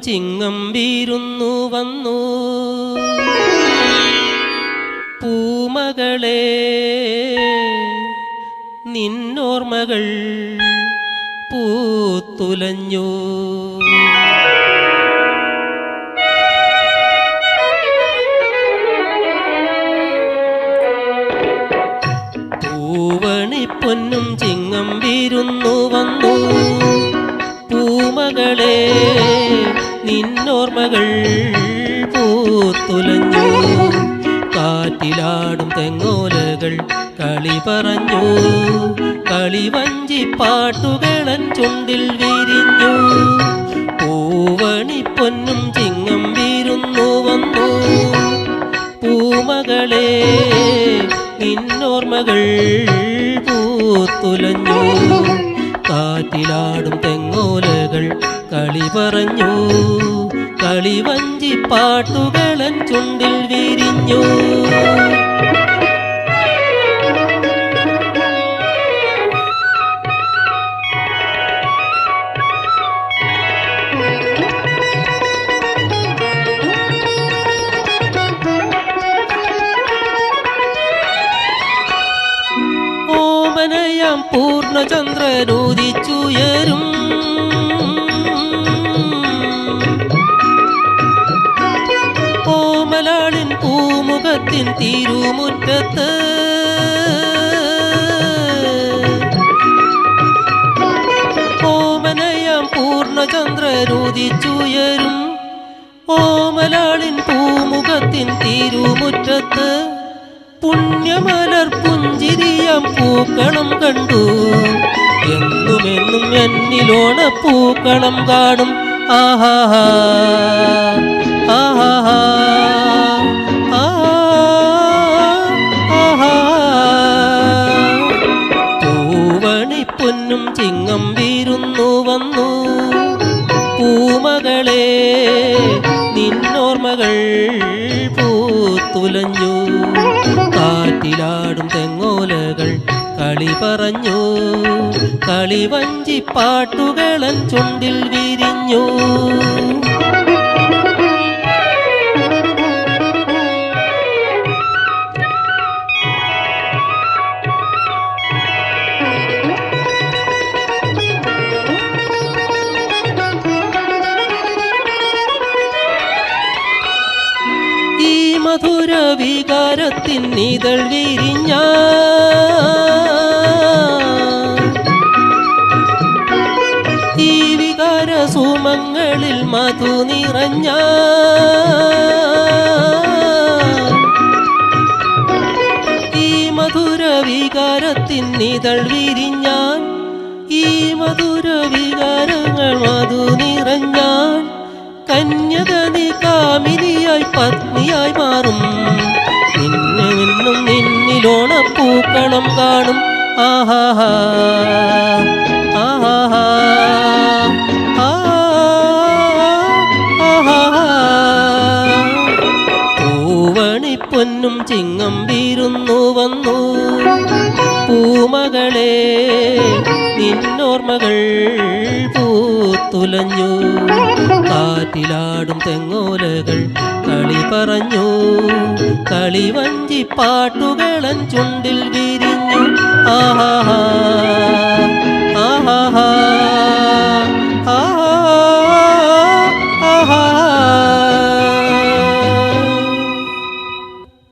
ചിങ്ങം വീരുന്നു വന്നു പൂമകളെ നിന്നോർമകൾ പൂത്തുലഞ്ഞു. പൂവണിപ്പൊന്നും ചിങ്ങം വീരുന്നു വന്നു പൂമകളെ നിന്നോർമകൾ പൂത്തുലഞ്ഞു. കാറ്റിലാടും തെങ്ങോലകൾ കളി പറഞ്ഞു, കളിവഞ്ചി പാട്ടുകളൻ ചുണ്ടിൽ വിരിഞ്ഞു. പൂവണിപ്പൊന്നും ചിങ്ങം വീരുന്നു വന്നു പൂമകളെ നിന്നോർമകൾ പൂത്തുലഞ്ഞു. കാറ്റിലാടും തെങ്ങോലകൾ കളി പറഞ്ഞു, കളിവഞ്ചി പാട്ടുകളൻ ചുണ്ടിൽ വിരിഞ്ഞു. ഓമനയാം പൂർണ്ണചന്ദ്രനുദിച്ചുയരും ഓമലാളിൻ പൂമുഖത്തിൻ തിരുമുറ്റത്ത് ഓമനയാം പൂർണ്ണചന്ദ്രനുദിച്ചുയരും ഓമലാളിൻ പൂമുഖത്തിൻ തിരുമുറ്റത്ത് പുണ്യമലർ പുഞ്ചിരിയാം പൂക്കളം കണ്ടു. എന്നുമെന്നും എന്നിലോണ പൂക്കളം കാണും. ആഹാഹാ ആഹാഹാ ആഹാ. പൂവണിപ്പൊന്നും ചിങ്ങം വീരുന്നു വന്നു പൂമകളെ നിന്നോർമകൾ പൂത്തുലഞ്ഞു. കാറ്റിലാടും തെങ്ങോലകൾ കളി പറഞ്ഞു, കളിവഞ്ചി പാട്ടുകളൻ ചുണ്ടിൽ വിരിഞ്ഞു. മധുര വികാരത്തിൻ നിതൾ വിരിഞ്ഞ ഈ വികാര സുമങ്ങളിൽ മധു നിറഞ്ഞ ഈ മധുര വികാരത്തിൻ നിതൾ വിരിഞ്ഞാൻ ഈ മധുര വികാരങ്ങൾ മധു നിറഞ്ഞാൻ കന്യക നീ കാമിനിയായി പത്നിയായി മാറും. നിന്നെന്നും നിന്നിലോണ പൂക്കളം കാണും. ആഹാഹാ ആഹാഹാ ആഹാഹാ. പൂവണിപ്പൊന്നും ചിങ്ങം വീരുന്നു വന്നു പൂമകളെ നിന്നോർമകൾ പൂത്തുലഞ്ഞു. കാറ്റിലാടും തെങ്ങോലകൾ കളി പറഞ്ഞു, കളിവഞ്ചി പാട്ടുകളൻ ചുണ്ടിൽ വിരിഞ്ഞു. ആഹാഹാ